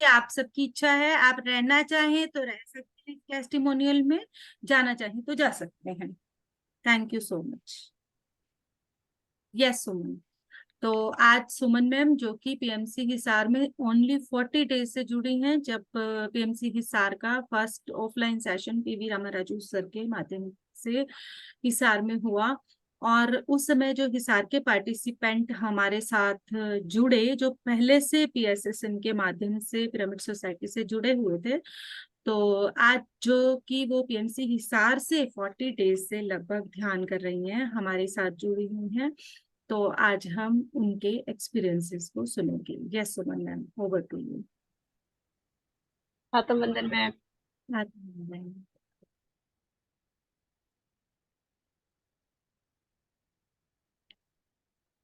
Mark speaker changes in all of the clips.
Speaker 1: आप सबकी इच्छा है, आप रहना चाहें तो रह सकते हैं टेस्टिमोनियल में, जाना चाहें तो जा सकते हैं। Thank you so much. Yes Suman. तो आज सुमन मैम जो कि पीएमसी हिसार में ओनली 40 डेज से जुड़ी हैं, जब पीएमसी हिसार का first offline session PV Ramaraju sir के माध्यम से हिसार में हुआ। और उस समय जो हिसार के पार्टिसिपेंट हमारे साथ जुड़े, जो पहले से पीएसएसएम के माध्यम से पिरामिड सोसाइटी से जुड़े हुए थे, तो आज जो कि वो पीएमसी हिसार से 40 डेज से लगभग ध्यान कर रही हैं, हमारे साथ जुड़ी हुई हैं। तो आज हम उनके एक्सपीरियंसेस को सुनेंगे। Yes Suman ma'am, over to you.
Speaker 2: आत्म बंधन में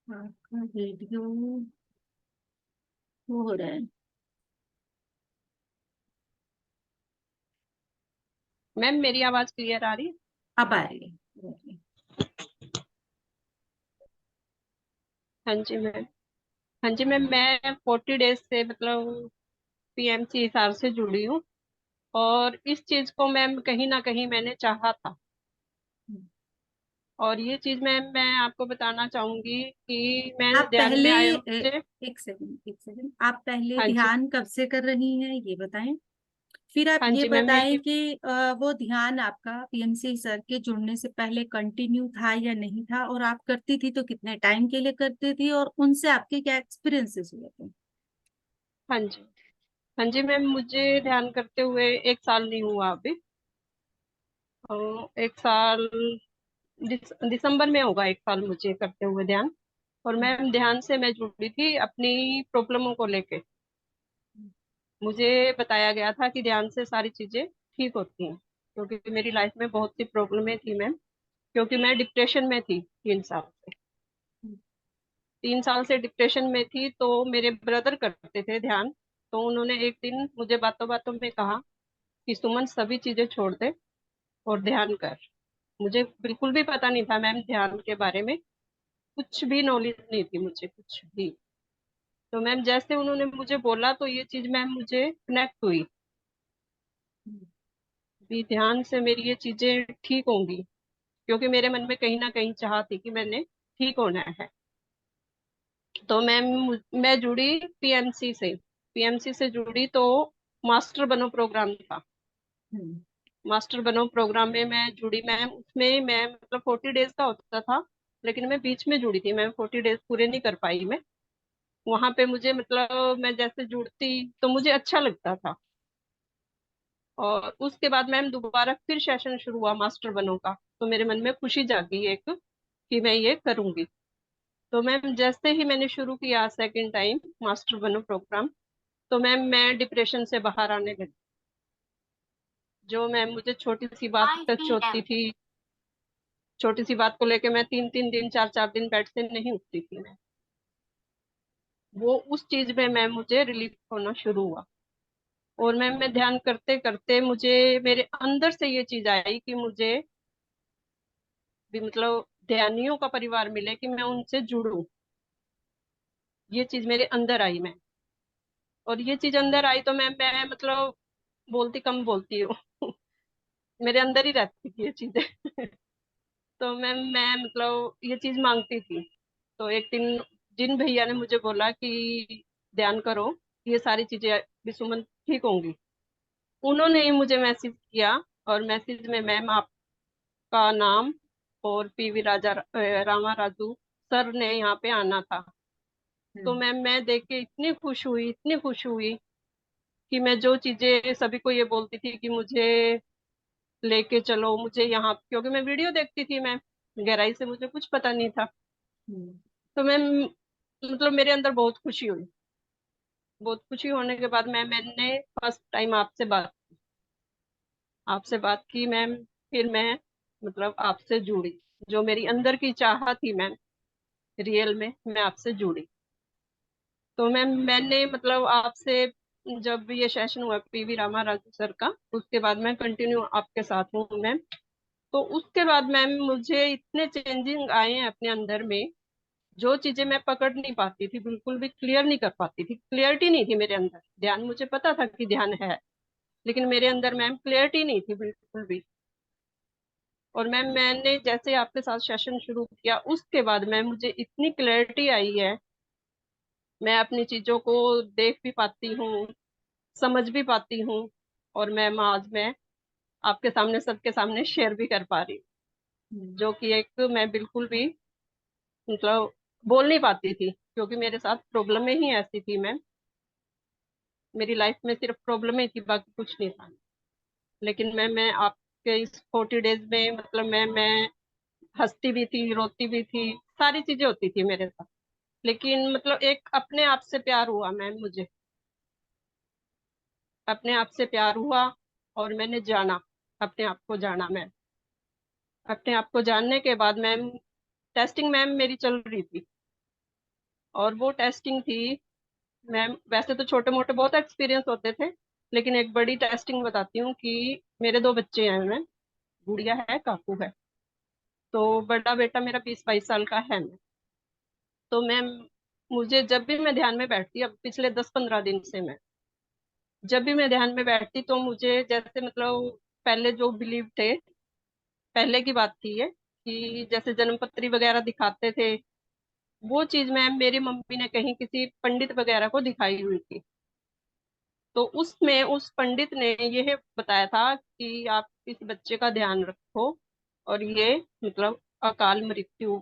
Speaker 1: आपका वीडियो वो हो रहा है।
Speaker 2: मैम, मेरी आवाज क्लियर आ रही है?
Speaker 1: अब आ रही है।
Speaker 2: हाँ जी मैम। हाँ जी मैम, मैं 40 डेज से मतलब पीएमसी हिसार से जुड़ी हूँ। और इस चीज को मैम कहीं ना कहीं मैंने चाहा था। और ये चीज मैम मैं आपको बताना चाहूंगी कि मैं
Speaker 1: आप
Speaker 2: ध्यान
Speaker 1: पहले
Speaker 2: में आए मुझे।
Speaker 1: एक सेकंड एक सेकंड, आप पहले
Speaker 2: हाँ जी।
Speaker 1: ध्यान कब से कर रही हैं ये बताएं। फिर आप
Speaker 2: हाँ
Speaker 1: ये
Speaker 2: जी मैम, मैं
Speaker 1: बताएं कि वो ध्यान आपका पीएमसी सर के जुड़ने से पहले कंटिन्यू था या नहीं था, और आप करती थी तो कितने टाइम के लिए करती थी, और उनसे आपके क्या एक्सपीरियंसेस हुए थे।
Speaker 2: हाँ जी। हाँ जी मैम, मुझे ध्यान करते हुए 1 साल नहीं हुआ अभी। 1 साल दिसंबर में होगा 1 साल मुझे करते हुए ध्यान। और मैम ध्यान से मैं जुड़ी थी अपनी प्रॉब्लमों को लेके। मुझे बताया गया था कि ध्यान से सारी चीजें ठीक होती हैं, क्योंकि मेरी लाइफ में बहुत सी प्रॉब्लमें थी मैम। क्योंकि मैं डिप्रेशन में थी 3 साल से। 3 साल से डिप्रेशन में थी, तो मेरे ब्रदर करते थे ध्यान। तो उन्होंने एक दिन मुझे बातों बातों में कहा कि सुमन, सभी चीजें छोड़ दे और ध्यान कर। मुझे बिल्कुल भी पता नहीं था मैम ध्यान के बारे में। कुछ भी नॉलेज नहीं थी मुझे, कुछ भी। तो मैम जैसे उन्होंने मुझे बोला तो ये चीज मैम मुझे कनेक्ट हुई। भी ध्यान से मेरी ये चीजें ठीक होंगी, क्योंकि मेरे मन में कहीं ना कहीं चाह थी कि मैंने ठीक होना है। तो मैं जुड़ी पीएमसी से। पीएमसी से जुड़ी तो मास्टर बनो प्रोग्राम था।
Speaker 1: हम्म।
Speaker 2: मास्टर बनो प्रोग्राम में मैं जुड़ी मैम। उसमें मैं मतलब 40 डेज का होता था, लेकिन मैं बीच में जुड़ी थी मैम। 40 डेज पूरे नहीं कर पाई मैं। वहां पे मुझे मतलब मैं जैसे जुड़ती तो मुझे अच्छा लगता था। और उसके बाद मैम दोबारा फिर सेशन शुरू हुआ मास्टर बनो का, तो मेरे मन में खुशी जागी एक कि मैं ये करूंगी। तो मैम जैसे ही मैंने शुरू किया सेकंड टाइम मास्टर बनो प्रोग्राम, तो मैम मैं डिप्रेशन से बाहर आने लगी। जो मैम मुझे छोटी सी बात टच होती थी, छोटी सी बात को लेके मैं 3 3 दिन 4 4 दिन बेड से नहीं उठती थी मैं। वो उस चीज में मैम मुझे रिलीफ होना शुरू हुआ। और मैम मैं ध्यान करते करते मुझे मेरे अंदर से ये चीज आई कि मुझे भी मतलब ध्यानियों का परिवार मिले, कि मैं उनसे जुड़ूं। ये चीज मेरे अंदर आई मैं। और ये चीज अंदर आई तो मैं मतलब बोलती कम बोलती हूँ। मेरे अंदर ही रहती थी ये चीजें। तो मैं मतलब ये चीज मांगती थी। तो एक दिन जिन भैया ने मुझे बोला कि ध्यान करो, ये सारी चीजें भी सुमन ठीक होंगी, उन्होंने ही मुझे मैसेज किया। और मैसेज में मैम आपका नाम और पीवी रामा राजू सर ने यहाँ पे आना था। तो
Speaker 1: हम्म।
Speaker 2: मैं देख के इतनी खुश हुई, इतनी खुश हुई कि मैं जो चीजें सभी को ये बोलती थी कि मुझे लेके चलो मुझे यहाँ, क्योंकि मैं वीडियो देखती थी मैं, गहराई से मुझे कुछ पता नहीं था।
Speaker 1: हम्म।
Speaker 2: तो मैं मतलब मेरे अंदर बहुत खुशी हुई। बहुत खुशी होने के बाद मैंने फर्स्ट टाइम आपसे बात की मैम। फिर मैं मतलब आपसे जुड़ी। जो मेरी अंदर की चाह थी मैम, रियल में मैं आपसे जुड़ी। तो मैम मैंने मतलब आपसे जब ये सेशन हुआ पीवी रामा राजू सर का, उसके बाद मैं कंटिन्यू आपके साथ हूँ मैम। तो उसके बाद मैम मुझे इतने चेंजिंग आए हैं अपने अंदर में, जो चीजें मैं पकड़ नहीं पाती थी, बिल्कुल भी क्लियर नहीं कर पाती थी, क्लियरिटी नहीं थी मेरे अंदर। ध्यान मुझे पता था कि ध्यान है, लेकिन मेरे अंदर मैम क्लियरिटी नहीं थी बिल्कुल भी। और मैम मैंने जैसे आपके साथ सेशन शुरू किया, उसके बाद मैम मुझे इतनी क्लैरिटी आई है, मैं अपनी चीजों को देख भी पाती हूँ, समझ भी पाती हूँ। और मैम आज मैं आपके सामने, सबके सामने शेयर भी कर पा रही हूँ,
Speaker 1: हम्म,
Speaker 2: जो कि एक मैं बिल्कुल भी मतलब बोल नहीं पाती थी, क्योंकि मेरे साथ प्रॉब्लम ही ऐसी थी मैम। मेरी लाइफ में सिर्फ प्रॉब्लम ही थी, बाकी कुछ नहीं था। लेकिन मैं आपके इस 40 डेज में मतलब मैं हंसती भी थी, रोती भी थी, सारी चीजें होती थी मेरे साथ। लेकिन मतलब एक अपने आप से प्यार हुआ मैम मुझे, अपने आप से प्यार हुआ। और मैंने जाना, अपने आप को जाना मैम। अपने आप को जानने के बाद मैम, टेस्टिंग मैम मेरी चल रही थी। और वो टेस्टिंग थी मैम, वैसे तो छोटे मोटे बहुत एक्सपीरियंस होते थे, लेकिन एक बड़ी टेस्टिंग बताती हूँ कि मेरे दो बच्चे हैं मैम, गुड़िया है, काकू है। तो बड़ा बेटा मेरा 20-22 साल का है मैम। तो मैम मुझे जब भी मैं ध्यान में बैठती, अब पिछले 10-15 दिन से मैं जब भी मैं ध्यान में बैठती, तो मुझे जैसे मतलब पहले जो बिलीव थे, पहले की बात थी ये, कि जैसे जन्मपत्री वगैरह दिखाते थे, वो चीज मैम मेरी मम्मी ने कहीं किसी पंडित वगैरह को दिखाई हुई थी। तो उसमें उस पंडित ने यह बताया था कि आप इस बच्चे का ध्यान रखो, और ये मतलब अकाल मृत्यु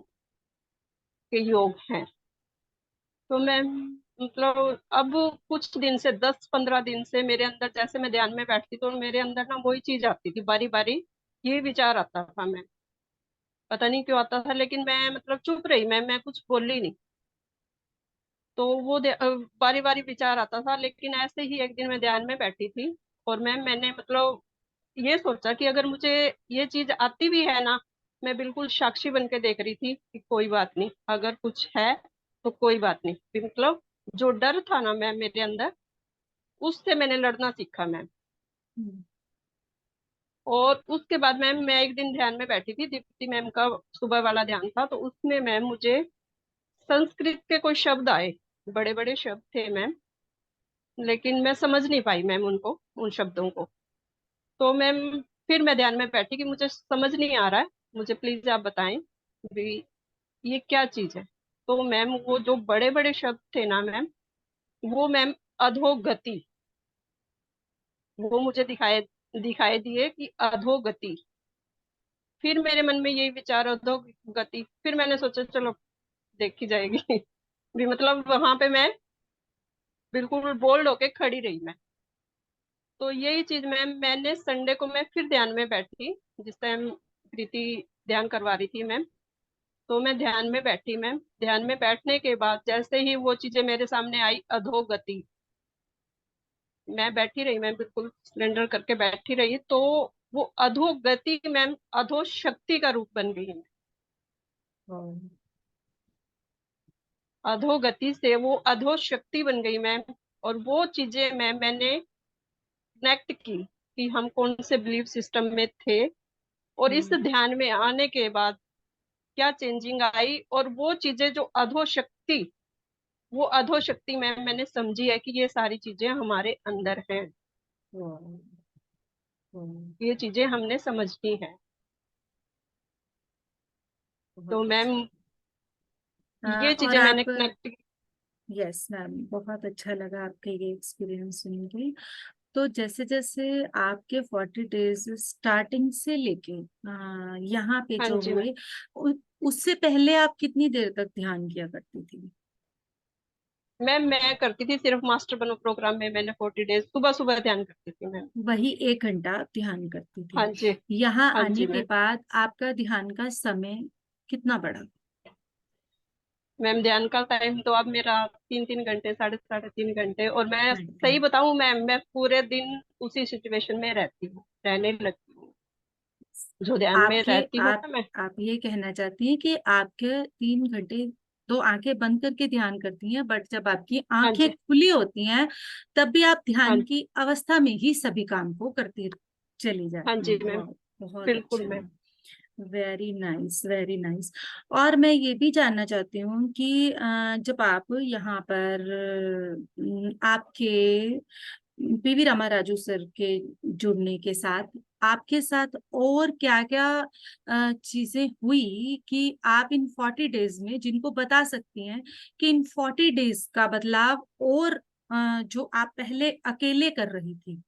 Speaker 2: के योग हैं। तो मैं मतलब अब कुछ दिन से, 10-15 दिन से मेरे अंदर, जैसे मैं ध्यान में बैठती तो मेरे अंदर ना वही चीज आती थी, बारी बारी ये विचार आता था। मैं पता नहीं क्यों आता था, लेकिन मैं मतलब चुप रही, मैं कुछ बोली नहीं। तो वो बारी बारी विचार आता था। लेकिन ऐसे ही एक दिन मैं ध्यान में बैठी थी, और मैंने मतलब ये सोचा कि अगर मुझे ये चीज आती भी है ना, मैं बिल्कुल साक्षी बन के देख रही थी कि कोई बात नहीं, अगर कुछ है तो कोई बात नहीं। भी मतलब जो डर था ना मैम मेरे अंदर, उससे मैंने लड़ना सीखा मैम।
Speaker 1: हम्म,
Speaker 2: और उसके बाद मैम मैं एक दिन ध्यान में बैठी थी, दीप्ति मैम का सुबह वाला ध्यान था, तो उसमें मैम मुझे संस्कृत के कोई शब्द आए, बड़े बड़े शब्द थे मैम, लेकिन मैं समझ नहीं पाई मैम उनको, उन शब्दों को। तो मैम फिर मैं ध्यान में बैठी कि मुझे समझ नहीं आ रहा है, मुझे प्लीज आप बताएं भी ये क्या चीज है। तो मैम वो जो बड़े बड़े शब्द थे ना मैम, वो मैम अधोगति, वो मुझे दिखाए दिखाई दिए कि अधोगति। फिर मेरे मन में यही विचार, अधोगति। फिर मैंने सोचा चलो देखी जाएगी भी मतलब वहां पे मैं बिल्कुल बोल्ड होके खड़ी रही मैं। तो यही चीज मैम, मैंने संडे को मैं फिर ध्यान में बैठी, जिस टाइम प्रीति ध्यान करवा रही थी मैम। तो मैं ध्यान में बैठी मैम, ध्यान में बैठने के बाद जैसे ही वो चीजें मेरे सामने आई, अधोगति, मैं बैठी रही, मैं बिल्कुल सिलेंडर करके बैठी रही। तो वो अधोगति मैम अधो शक्ति का रूप बन गई।
Speaker 1: और-
Speaker 2: अधोगति से वो अधो शक्ति बन गई मैम। और वो चीजें मैंने कनेक्ट की कि हम कौन से बिलीफ सिस्टम में थे, और इस
Speaker 1: हम्म,
Speaker 2: ध्यान में आने के बाद क्या चेंजिंग आई। और वो चीजें जो अधो शक्ति, वो अधो शक्ति मैंने समझी है कि ये सारी चीजें हमारे अंदर हैं,
Speaker 1: और- और-
Speaker 2: ये चीजें हमने समझनी है। तो
Speaker 1: बहुत
Speaker 2: मैम
Speaker 1: अच्छा।
Speaker 2: ये
Speaker 1: और
Speaker 2: चीजें मैंने
Speaker 1: आप,
Speaker 2: कनेक्ट।
Speaker 1: यस मैम, बहुत अच्छा लगा आपका ये एक्सपीरियंस सुन के। तो जैसे जैसे आपके 40 डेज स्टार्टिंग से लेके यहाँ पे
Speaker 2: हाँ
Speaker 1: जो
Speaker 2: जी मैम।
Speaker 1: हुए, उ, उससे पहले आप कितनी देर तक ध्यान किया करती थी?
Speaker 2: मैम मैं करती थी सिर्फ मास्टर बनो प्रोग्राम में, मैंने 40 डेज सुबह सुबह ध्यान करती थी मैम।
Speaker 1: वही 1 घंटा आप ध्यान करती
Speaker 2: हाँ
Speaker 1: थी?
Speaker 2: जी।
Speaker 1: यहाँ
Speaker 2: हाँ
Speaker 1: आने
Speaker 2: जी
Speaker 1: के
Speaker 2: मैम।
Speaker 1: बाद आपका ध्यान का समय कितना बढ़ा?
Speaker 2: मैम ध्यान का टाइम तो अब मेरा 3-3 घंटे, साढ़े साढ़े 3 घंटे। और मैं
Speaker 1: घंटे
Speaker 2: सही बताऊं मैम, मैं पूरे दिन उसी सिचुएशन में रहती हूँ, रहने लगती हूँ, जो ध्यान में
Speaker 1: आपके
Speaker 2: रहती हूँ ना मैं।
Speaker 1: आप ये कहना चाहती हैं कि आपके 3 घंटे तो आंखें बंद करके ध्यान करती हैं, बट जब आपकी
Speaker 2: हाँ
Speaker 1: आंखें
Speaker 2: जी।
Speaker 1: खुली होती हैं तब भी आप
Speaker 2: हाँ
Speaker 1: ध्यान
Speaker 2: जी।
Speaker 1: की अवस्था में ही सभी काम को करती चली
Speaker 2: हाँ
Speaker 1: जाती
Speaker 2: जी
Speaker 1: हैं।
Speaker 2: मैम।
Speaker 1: बहुत बहुत
Speaker 2: बिल्कुल
Speaker 1: अच्छा
Speaker 2: मैम।
Speaker 1: है। Very nice, very nice. और मैं ये भी जानना चाहती हूँ कि जब आप यहाँ पर आपके पीवी रामाराजू सर के जुड़ने के साथ आपके साथ और क्या क्या चीजें हुई कि आप इन 40 डेज में जिनको बता सकती हैं कि इन 40 डेज का बदलाव, और जो आप पहले अकेले कर रही थी,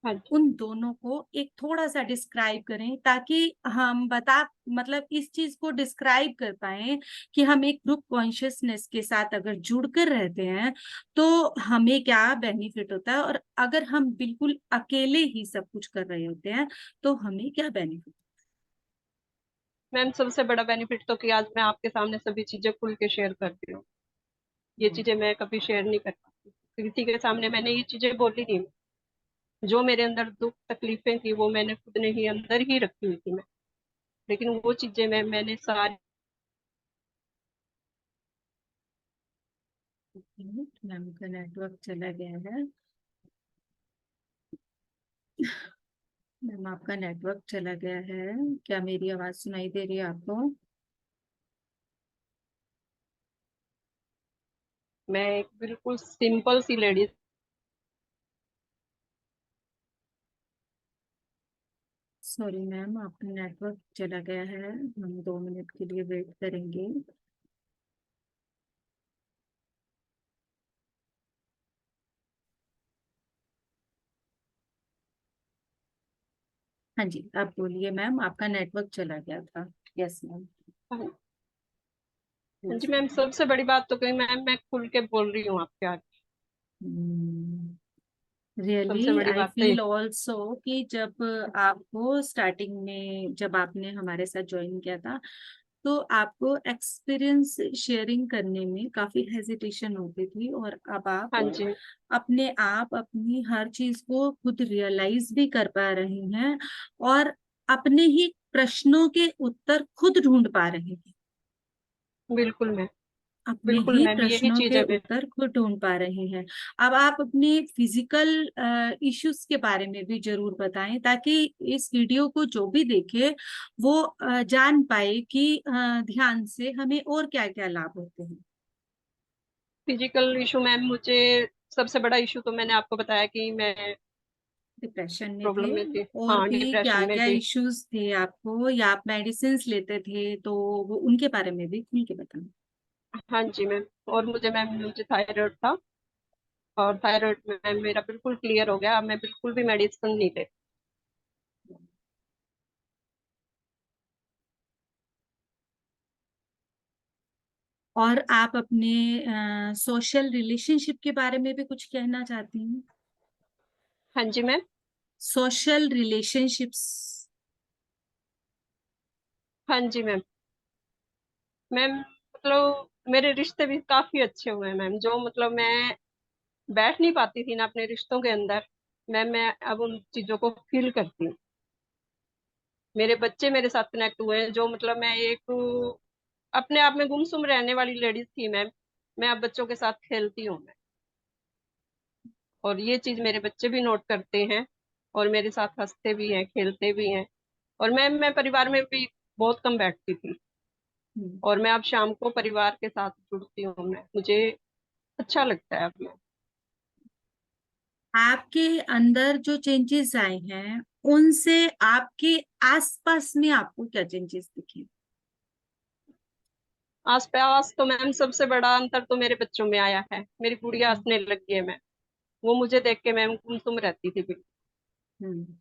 Speaker 2: हाँ जी
Speaker 1: उन दोनों को एक थोड़ा सा डिस्क्राइब करें, ताकि हम बता मतलब इस चीज को डिस्क्राइब कर पाए कि हम एक ग्रुप कॉन्शियसनेस के साथ अगर जुड़कर रहते हैं तो हमें क्या बेनिफिट होता है, और अगर हम बिल्कुल अकेले ही सब कुछ कर रहे होते हैं तो हमें क्या बेनिफिट।
Speaker 2: मैम, सबसे बड़ा बेनिफिट तो कि आज मैं आपके सामने सभी चीजें खुल के शेयर करती हूँ। ये चीजें मैं कभी शेयर नहीं कर पाती, किसी के सामने मैंने ये चीजें बोली नहीं। जो मेरे अंदर दुख तकलीफें थी वो मैंने खुद ने ही अंदर ही रखी हुई थी मैं, लेकिन वो चीजें मैंने सारी।
Speaker 1: मैम का नेटवर्क चला गया है। मैम आपका नेटवर्क चला गया है। क्या मेरी आवाज सुनाई दे रही है आपको?
Speaker 2: मैं एक बिल्कुल सिंपल सी लेडी।
Speaker 1: सॉरी मैम, आपका नेटवर्क चला गया है। हम 2 मिनट के लिए वेट करेंगे। हाँ जी, आप बोलिए मैम, आपका नेटवर्क चला गया था। Yes ma'am.
Speaker 2: हाँ जी
Speaker 1: यस
Speaker 2: मैम, सबसे बड़ी बात तो कही मैम, मैं खुल के बोल रही हूँ आपके आगे।
Speaker 1: मैम। रियली
Speaker 2: सबसे बड़ी
Speaker 1: आई
Speaker 2: बात तो ये।
Speaker 1: फील ऑल्सो कि जब आपको स्टार्टिंग में जब आपने हमारे साथ ज्वाइन किया था तो आपको एक्सपीरियंस शेयरिंग करने में काफी हेजिटेशन होती थी, और अब
Speaker 2: हाँ
Speaker 1: आप
Speaker 2: जी
Speaker 1: अपने आप अपनी हर चीज को खुद रियलाइज भी कर पा रही हैं, और अपने ही प्रश्नों के उत्तर खुद ढूंढ पा रही हैं।
Speaker 2: बिल्कुल मैम।
Speaker 1: अपने
Speaker 2: बिल्कुल
Speaker 1: ही
Speaker 2: मैम, यही
Speaker 1: प्रश्नों
Speaker 2: चीज
Speaker 1: के
Speaker 2: है मैम।
Speaker 1: उत्तर खुद ढूंढ पा रहे हैं। अब आप अपने फिजिकल इश्यूज के बारे में भी जरूर बताएं, ताकि इस वीडियो को जो भी देखे वो जान पाए कि ध्यान से हमें और क्या क्या लाभ होते हैं।
Speaker 2: फिजिकल इशू मैम, मुझे सबसे बड़ा इशू तो मैंने आपको बताया कि मैं
Speaker 1: डिप्रेशन में थे?
Speaker 2: प्रॉब्लम में थी।
Speaker 1: और
Speaker 2: हाँ,
Speaker 1: भी
Speaker 2: डिप्रेशन
Speaker 1: क्या
Speaker 2: में
Speaker 1: क्या
Speaker 2: थी।
Speaker 1: इश्यूज थे आपको, या आप मेडिसिन लेते थे तो वो उनके बारे में भी खुल के बताएं।
Speaker 2: हाँ जी मैम। और मुझे थायराइड था। और थायराइड में मेरा बिल्कुल क्लियर हो गया, अब मैं बिल्कुल भी मेडिसिन नहीं ले।
Speaker 1: और आप अपने सोशल रिलेशनशिप के बारे में भी कुछ कहना चाहती हैं?
Speaker 2: हाँ जी मैम।
Speaker 1: Social relationships.
Speaker 2: हाँ जी मैम। मैम मतलब मेरे रिश्ते भी काफी अच्छे हुए हैं मैम, जो मतलब मैं बैठ नहीं पाती थी ना अपने रिश्तों के अंदर। मैं अब उन चीजों को फील करती हूँ। मेरे बच्चे मेरे साथ कनेक्ट हुए हैं, जो मतलब मैं एक अपने आप में गुमसुम रहने वाली लेडीज थी मैम। मैं अब बच्चों के साथ खेलती हूँ मैं। और ये चीज मेरे बच्चे भी नोट करते हैं, और मेरे साथ हंसते भी हैं, खेलते भी हैं। और मैं परिवार में भी बहुत कम बैठती थी।
Speaker 1: हम्म।
Speaker 2: और मैं अब शाम को परिवार के साथ जुड़ती हूँ मैं, मुझे अच्छा लगता है अब मैं।
Speaker 1: आपके अंदर जो चेंजेस आए हैं उनसे आपके आसपास में आपको क्या चेंजेस दिखे?
Speaker 2: आस पास तो मैम सबसे बड़ा अंतर तो मेरे बच्चों में आया है। मेरी गुड़िया
Speaker 1: हम्म।
Speaker 2: हंसने लगी है मैम। वो मुझे देख के मैम गुमसुम रहती थी बिल्कुल।
Speaker 1: हम्म।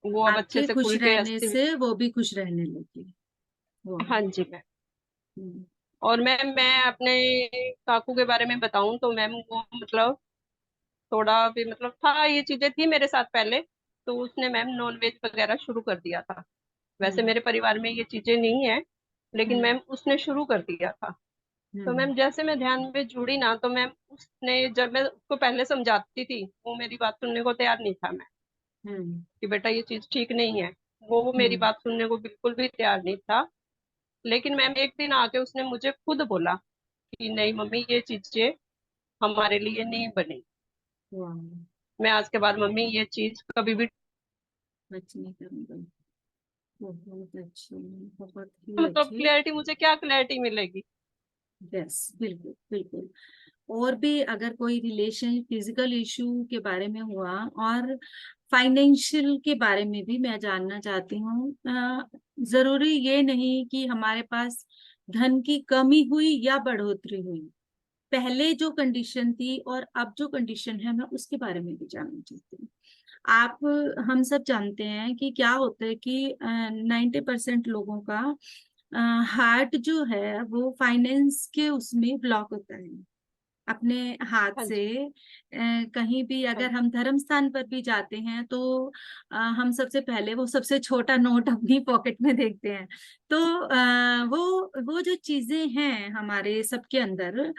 Speaker 2: वो अब अच्छे
Speaker 1: आपके
Speaker 2: से
Speaker 1: खुश
Speaker 2: खुल के
Speaker 1: रहने
Speaker 2: हंसती हुई।
Speaker 1: से वो भी खुश रहने लगी। वाह।
Speaker 2: हाँ जी मैम।
Speaker 1: हम्म।
Speaker 2: और मैम मैं अपने काकू के बारे में बताऊं तो मैम वो मतलब थोड़ा भी मतलब था, ये चीजें थी मेरे साथ पहले। तो उसने मैम नॉन वेज वगैरह शुरू कर दिया था। वैसे
Speaker 1: हम्म।
Speaker 2: मेरे परिवार में ये चीजें नहीं है, लेकिन
Speaker 1: हम्म।
Speaker 2: मैम उसने शुरू कर दिया था। तो
Speaker 1: हम्म।
Speaker 2: मैम जैसे मैं ध्यान में जुड़ी ना, तो मैम उसने जब मैं उसको पहले समझाती थी वो मेरी बात सुनने को तैयार नहीं था मैं,
Speaker 1: हम्म।
Speaker 2: कि बेटा ये चीज ठीक नहीं है। वो मेरी
Speaker 1: हम्म।
Speaker 2: बात सुनने को बिल्कुल भी तैयार नहीं था। लेकिन मैम एक दिन आके उसने मुझे खुद बोला कि नहीं मम्मी, ये चीजें हमारे लिए नहीं बनी।
Speaker 1: वाह।
Speaker 2: मैं आज के बाद मम्मी ये चीज कभी भी।
Speaker 1: बच नहीं करूंगा। बहुत अच्छी, बहुत ही
Speaker 2: मतलब
Speaker 1: अच्छी।
Speaker 2: क्लैरिटी, मुझे क्या क्लैरिटी मिलेगी?
Speaker 1: यस, बिल्कुल बिल्कुल। और भी अगर कोई रिलेशन फिजिकल इशू के बारे में हुआ और फाइनेंशियल के बारे में भी मैं जानना चाहती हूँ। जरूरी ये नहीं कि हमारे पास धन की कमी हुई या बढ़ोतरी हुई, पहले जो कंडीशन थी और अब जो कंडीशन है, मैं उसके बारे में भी जानना चाहती हूँ। आप, हम सब जानते हैं कि क्या होता है कि 90% लोगों का हार्ट जो है वो फाइनेंस के उसमें ब्लॉक होता है अपने हाथ
Speaker 2: हाँ
Speaker 1: से।
Speaker 2: जी।
Speaker 1: कहीं भी
Speaker 2: हाँ
Speaker 1: अगर हम धर्म स्थान पर भी जाते हैं तो हम सबसे पहले वो सबसे छोटा नोट अपनी पॉकेट में देखते हैं। तो वो जो चीजें हैं हमारे सबके अंदर,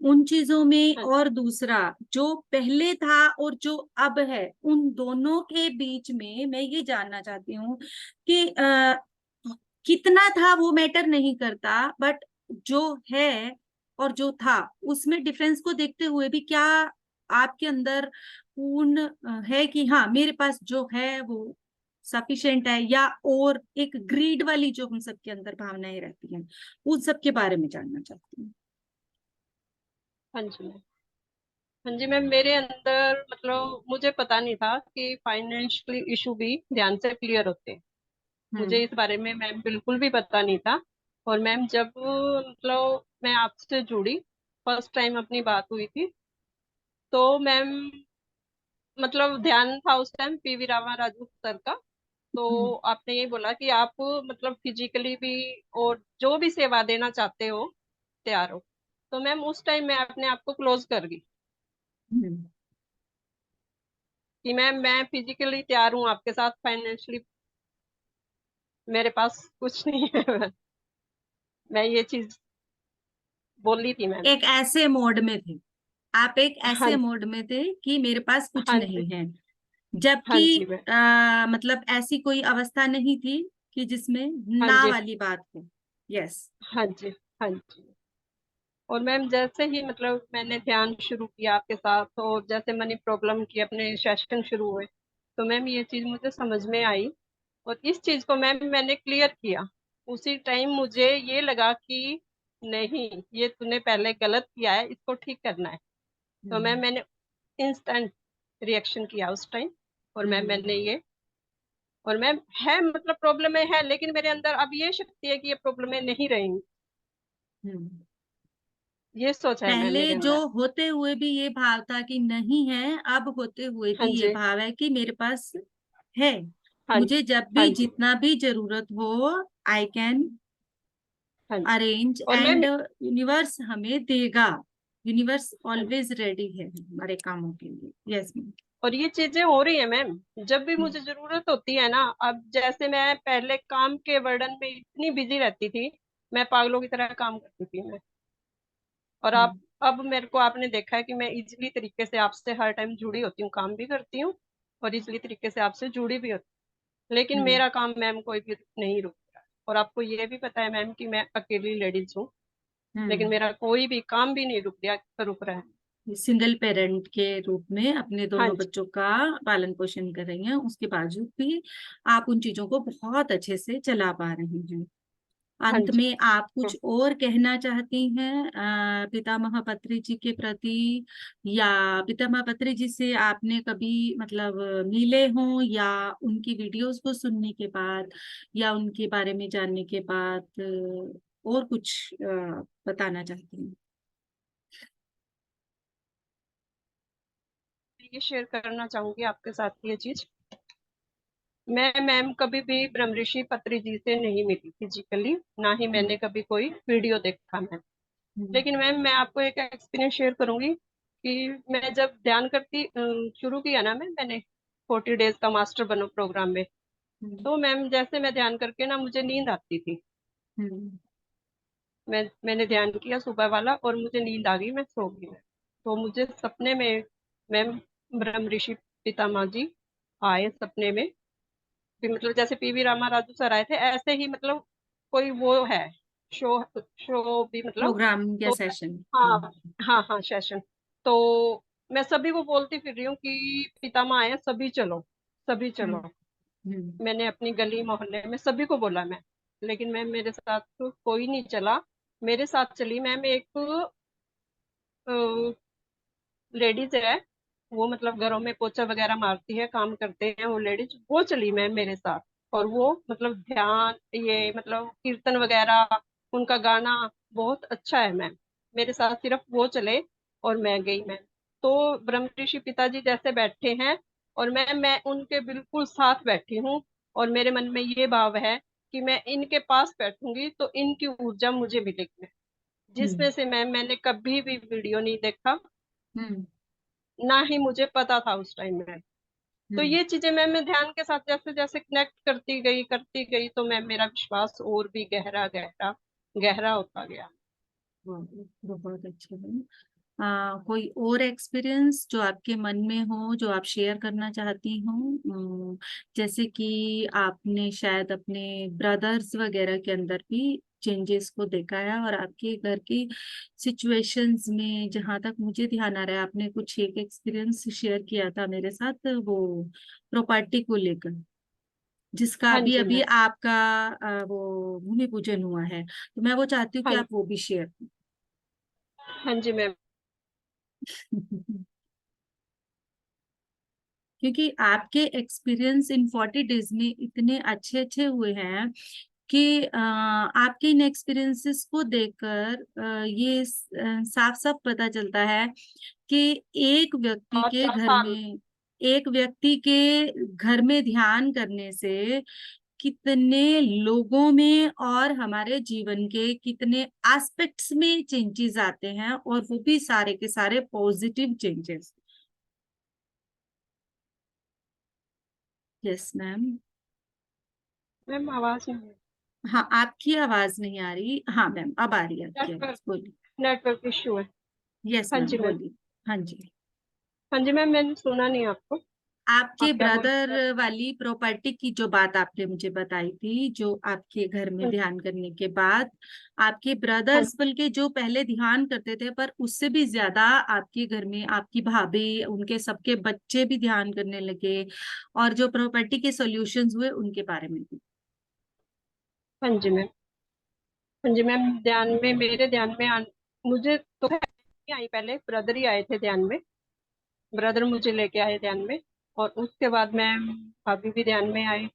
Speaker 1: उन चीजों में,
Speaker 2: हाँ
Speaker 1: और दूसरा जो पहले था और जो अब है, उन दोनों के बीच में मैं ये जानना चाहती हूँ कि कितना था वो मैटर नहीं करता, बट जो है और जो था उसमें डिफरेंस को देखते हुए भी क्या आपके अंदर पूर्ण है कि हाँ मेरे पास जो है वो सफिशिएंट है, या और एक ग्रीड वाली जो हम सबके अंदर भावनाएं रहती हैं, उन सब के बारे में जानना चाहती हूँ।
Speaker 2: हाँ जी मैम। हाँ जी मैम, मेरे अंदर मतलब मुझे पता नहीं था कि फाइनेंशियली इशू भी ध्यान से क्लियर होते हैं। मुझे
Speaker 1: हम्म।
Speaker 2: इस बारे में मैम बिल्कुल भी पता नहीं था। और मैम जब मतलब मैं आपसे जुड़ी, फर्स्ट टाइम अपनी बात हुई थी, तो मैम मतलब ध्यान था उस time PV Rama Raju sir का।
Speaker 1: हम्म।
Speaker 2: तो आपने ये बोला कि आप मतलब फिजिकली भी और जो भी सेवा देना चाहते हो तैयार हो। तो मैम उस टाइम मैं अपने आप को क्लोज कर गई
Speaker 1: हम्म।
Speaker 2: कि मैम मैं फिजिकली तैयार हूँ आपके साथ, फाइनेंशियली मेरे पास कुछ नहीं है। मैं ये चीज बोली थी मैम।
Speaker 1: एक ऐसे मोड में थे, आप एक
Speaker 2: हाँ
Speaker 1: ऐसे मोड में थे कि मेरे पास कुछ
Speaker 2: हाँ जी।
Speaker 1: नहीं है,
Speaker 2: हाँ
Speaker 1: जबकि
Speaker 2: जी मैम।
Speaker 1: मतलब ऐसी कोई अवस्था नहीं थी कि जिसमें
Speaker 2: हाँ
Speaker 1: ना
Speaker 2: जी।
Speaker 1: वाली बात हो। यस।
Speaker 2: हाँ जी। हाँ जी। और मैम जैसे ही मतलब मैंने ध्यान शुरू किया आपके साथ, और जैसे मनी प्रॉब्लम की अपने सेशन शुरू हुए, तो मैम ये चीज मुझे समझ में आई। और इस चीज को मैम मैंने क्लियर किया। उसी टाइम मुझे ये लगा कि नहीं, ये तूने पहले गलत किया है, इसको ठीक करना है। तो मैम
Speaker 1: हम्म।
Speaker 2: मैंने इंस्टेंट रिएक्शन किया उस टाइम। और मैम
Speaker 1: हम्म।
Speaker 2: मैंने ये, और मैम है मतलब प्रॉब्लम में है, लेकिन मेरे अंदर अब ये शक्ति है कि ये प्रॉब्लम में नहीं रहेंगी।
Speaker 1: हम्म।
Speaker 2: ये सोच है मैम
Speaker 1: पहले
Speaker 2: मेरे
Speaker 1: जो
Speaker 2: अंदर।
Speaker 1: होते हुए भी ये भाव था कि नहीं है, अब होते हुए
Speaker 2: हाँ
Speaker 1: भी ये
Speaker 2: जी।
Speaker 1: भाव है कि मेरे पास है।
Speaker 2: हाँ
Speaker 1: मुझे जब
Speaker 2: हाँ
Speaker 1: भी
Speaker 2: जी।
Speaker 1: जितना भी जरूरत हो, आई कैन
Speaker 2: हाँ जी।
Speaker 1: अरेंज,
Speaker 2: और
Speaker 1: एंड
Speaker 2: मैम,
Speaker 1: यूनिवर्स हमें देगा। यूनिवर्स
Speaker 2: हाँ जी,
Speaker 1: ऑलवेज रेडी है हमारे कामों के लिए। Yes ma'am.
Speaker 2: और ये चीजें हो रही है मैम। जब भी मुझे जरूरत होती है ना, अब जैसे मैं पहले काम के बर्डन में इतनी बिजी रहती थी, मैं पागलों की तरह काम करती थी मैं। और आप,
Speaker 1: हम्म।
Speaker 2: अब मेरे को आपने देखा है कि मैं इजिली तरीके से आपसे हर टाइम जुड़ी होती हूँ, काम भी करती हूँ और इजिली तरीके से आपसे जुड़ी भी होती हूँ। लेकिन
Speaker 1: हम्म।
Speaker 2: मेरा काम मैम कोई भी नहीं रुक रहा है। और आपको ये भी पता है मैम कि मैं अकेली लेडीज हूँ, लेकिन
Speaker 1: हम्म।
Speaker 2: मेरा कोई भी काम भी नहीं रुक रहा है।
Speaker 1: सिंगल पेरेंट के रूप में अपने
Speaker 2: हाँ
Speaker 1: दोनों
Speaker 2: जी।
Speaker 1: बच्चों का पालन पोषण कर रही हैं, उसके बावजूद भी आप उन चीजों को बहुत अच्छे से चला पा रही हैं।
Speaker 2: हाँ
Speaker 1: अंत
Speaker 2: जी।
Speaker 1: में आप कुछ और कहना चाहती हैं पितामह पत्री जी के प्रति, या पितामह पत्री जी से आपने कभी मतलब मिले हों, या उनकी वीडियोस को सुनने के बाद, या उनके बारे में जानने के बाद और कुछ बताना चाहती हैं?
Speaker 2: मैं ये शेयर करना चाहूंगी आपके साथ ये चीज। मैं मैम कभी भी ब्रह्मऋषि पत्री जी से नहीं मिली फिजिकली, ना ही
Speaker 1: हम्म।
Speaker 2: मैंने कभी कोई वीडियो देखा मैम।
Speaker 1: हम्म।
Speaker 2: लेकिन मैम मैं आपको एक एक्सपीरियंस शेयर करूंगी कि मैं जब ध्यान करती शुरू किया ना मैम, मैंने 40 डेज का मास्टर बनो प्रोग्राम में।
Speaker 1: हम्म।
Speaker 2: तो मैम जैसे मैं ध्यान करके ना, मुझे नींद आती थी।
Speaker 1: हम्म।
Speaker 2: मैंने ध्यान किया सुबह वाला और मुझे नींद आ गई, मैं सो गई। तो मुझे सपने में मैम ब्रह्म ऋषि पितामह जी आए सपने में। भी मतलब जैसे पीवी रामा राजू सर आए थे, ऐसे ही मतलब कोई वो है, शो शो भी मतलब।
Speaker 1: प्रोग्राम या
Speaker 2: तो
Speaker 1: सेशन।
Speaker 2: हाँ, हाँ हाँ सेशन। तो मैं सभी को बोलती फिर रही हूँ कि पितामह आए हैं, सभी चलो, सभी चलो। मैंने अपनी गली मोहल्ले में सभी को बोला मैम, लेकिन मैम मेरे साथ तो कोई नहीं चला। मेरे साथ चली मैम एक लेडीज है, वो मतलब घरों में पोछा वगैरह मारती है, काम करते हैं वो लेडीज, वो चली मैम मेरे साथ। और वो मतलब ध्यान, ये मतलब कीर्तन वगैरह, उनका गाना बहुत अच्छा है मैम। मेरे साथ सिर्फ वो चले और मैं गई मैम। तो ब्रह्म ऋषि पिताजी जैसे बैठे हैं, और मैं उनके बिल्कुल साथ बैठी हूँ। और मेरे मन में ये भाव है कि मैं इनके पास बैठूंगी तो इनकी ऊर्जा मुझे मिलेगी, जिसमें
Speaker 1: हम्म।
Speaker 2: से मैं कभी भी वीडियो नहीं देखा,
Speaker 1: हम्म।
Speaker 2: ना ही मुझे पता था उस टाइम में। तो
Speaker 1: हम्म।
Speaker 2: ये चीजें मैं ध्यान के साथ जैसे जैसे कनेक्ट करती गई तो मैं, मेरा विश्वास और भी गहरा गहरा गहरा होता गया।
Speaker 1: बहुत बहुत अच्छे हैं। कोई और एक्सपीरियंस जो आपके मन में हो, जो आप शेयर करना चाहती हो? जैसे कि आपने शायद अपने ब्रदर्स वगैरह के अंदर भी चेंजेस को देखा है, और आपके घर की सिचुएशंस में जहां तक मुझे ध्यान आ रहा है, आपने कुछ एक एक्सपीरियंस शेयर किया था मेरे साथ, वो प्रॉपर्टी को लेकर, जिसका
Speaker 2: हाँ
Speaker 1: अभी
Speaker 2: जी
Speaker 1: अभी
Speaker 2: मैम।
Speaker 1: आपका वो भूमि पूजन हुआ है, तो मैं वो चाहती हूँ कि
Speaker 2: हाँ।
Speaker 1: आप वो भी शेयर
Speaker 2: हाँ जी मैम।
Speaker 1: क्योंकि आपके एक्सपीरियंस इन 40 डेज में इतने अच्छे अच्छे हुए हैं कि आपके इन एक्सपीरियंसेस को देखकर ये साफ साफ पता चलता है कि एक व्यक्ति
Speaker 2: और
Speaker 1: के
Speaker 2: चार
Speaker 1: घर
Speaker 2: साल
Speaker 1: में एक व्यक्ति के घर में ध्यान करने से कितने लोगों में और हमारे जीवन के कितने एस्पेक्ट्स में चेंजेस आते हैं, और वो भी सारे के सारे positive changes. Yes ma'am.
Speaker 2: Ma'am आवाज नहीं।
Speaker 1: हाँ, आपकी आवाज नहीं आ रही। हाँ मैम, अब आ रही है आपकी
Speaker 2: नेटवर्क
Speaker 1: आवाज, बोलिए।
Speaker 2: नेटवर्क इश्यू है।
Speaker 1: यस
Speaker 2: हाँ
Speaker 1: मैम,
Speaker 2: जी मैम।
Speaker 1: बोलिए। हाँ जी।
Speaker 2: हाँ जी मैम, मैंने सुना नहीं आपको।
Speaker 1: आपके
Speaker 2: आप क्या बोल
Speaker 1: ब्रदर
Speaker 2: रहे थे?
Speaker 1: वाली प्रॉपर्टी की जो बात आपने मुझे बताई थी, जो आपके घर में
Speaker 2: हाँ
Speaker 1: ध्यान करने के बाद आपके
Speaker 2: हाँ
Speaker 1: ब्रदर्स, बल्कि जो पहले ध्यान करते थे, पर उससे भी ज्यादा आपके घर में आपकी भाभी, उनके सबके बच्चे भी ध्यान करने लगे, और जो प्रॉपर्टी के सॉल्यूशंस हुए उनके बारे में भी।
Speaker 2: हाँ जी मैम। हाँ जी मैम, ध्यान में, मेरे ध्यान में मुझे तो है नहीं आई, पहले ब्रदर ही आए थे ध्यान में। ब्रदर मुझे लेके आए ध्यान में, और उसके बाद मैं, भाभी भी ध्यान में आए।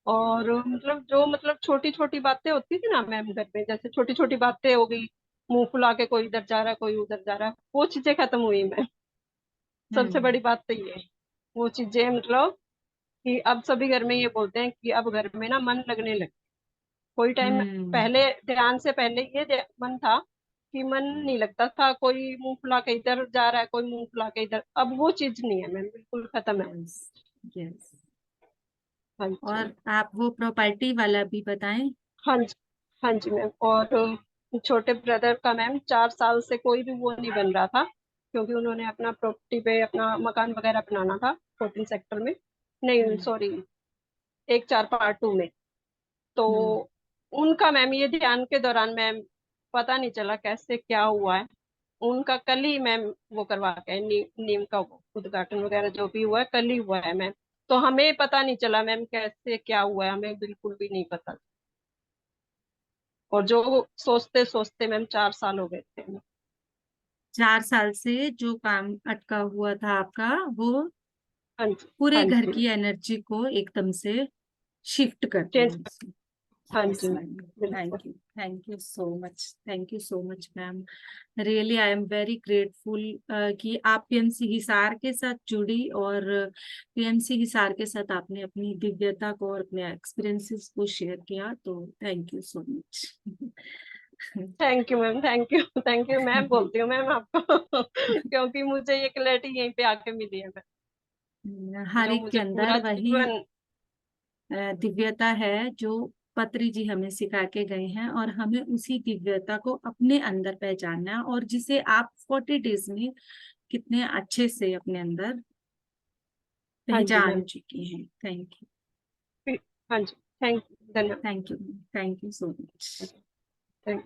Speaker 2: और मतलब जो मतलब छोटी छोटी बातें होती थी ना मैम घर में, जैसे छोटी छोटी बातें हो गई, मुंह फुला के कोई इधर जा रहा है कोई उधर जा रहा है, वो चीजें खत्म हुई मैम। सबसे
Speaker 1: हम्म।
Speaker 2: बड़ी बात तो ये है, वो चीजें मतलब कि अब सभी घर में ये बोलते हैं कि अब घर में ना मन लगने लगे। कोई टाइम
Speaker 1: हम्म।
Speaker 2: पहले, ध्यान से पहले ये मन था कि मन नहीं लगता था, कोई मुंह फुला के इधर जा रहा है कोई मुंह फुला के इधर, अब वो चीज नहीं है मैम, बिल्कुल खत्म है।
Speaker 1: यस। यस।
Speaker 2: हाँ जी।
Speaker 1: और आप वो प्रॉपर्टी वाला भी बताएं।
Speaker 2: हाँ जी। हाँ जी मैम। और छोटे ब्रदर का मैम 4 साल से कोई भी वो नहीं बन रहा था, क्योंकि उन्होंने अपना प्रॉपर्टी पे अपना मकान वगैरह बनाना था 14 सेक्टर में, नहीं
Speaker 1: हम्म।
Speaker 2: सॉरी, 1 4 पार्ट 2 में। तो
Speaker 1: हम्म।
Speaker 2: उनका मैम ये ध्यान के दौरान मैम पता नहीं चला कैसे क्या हुआ है। उनका कल ही मैम वो करवा के आए, नीम का वो उद्घाटन वगैरह जो भी हुआ है कल ही हुआ है मैम। तो हमें पता नहीं चला मैम कैसे क्या हुआ है, हमें बिल्कुल भी नहीं पता। और जो सोचते सोचते मैम 4 साल हो गए थे।
Speaker 1: 4 साल से जो काम अटका हुआ था आपका, वो
Speaker 2: हाँ जी।
Speaker 1: पूरे
Speaker 2: हाँ
Speaker 1: घर
Speaker 2: जी।
Speaker 1: की एनर्जी को एकदम से शिफ्ट कर
Speaker 2: चेंज।
Speaker 1: दिया उसने।
Speaker 2: हाँ
Speaker 1: यस
Speaker 2: जी
Speaker 1: मैम।
Speaker 2: बिल्कुल।
Speaker 1: Thank you so much, thank you so much ma'am. Really I am very grateful कि आप पीएमसी हिसार के साथ जुड़ी, और पीएमसी हिसार के साथ आपने अपनी दिव्यता को और अपने एक्सपीरियंसेस को शेयर किया, तो thank you so much.
Speaker 2: Thank you ma'am, thank you thank you ma'am बोलती हूँ मैम आपको क्योंकि मुझे ये क्लैरिटी यहीं पे आके मिली है मैम,
Speaker 1: हर
Speaker 2: जो
Speaker 1: एक के
Speaker 2: मुझे
Speaker 1: अंदर
Speaker 2: पूरा
Speaker 1: वही
Speaker 2: जीवन।
Speaker 1: दिव्यता है जो पत्री जी हमें सिखा के गए हैं, और हमें उसी दिव्यता को अपने अंदर पहचानना है, और जिसे आप 40 डेज में कितने अच्छे से अपने अंदर
Speaker 2: हाँ जी
Speaker 1: पहचान
Speaker 2: मैम।
Speaker 1: चुकी हैं। Thank you.
Speaker 2: हाँ जी। थैंक यू, धन्यवाद।
Speaker 1: Thank you. Thank you so much.
Speaker 2: Thank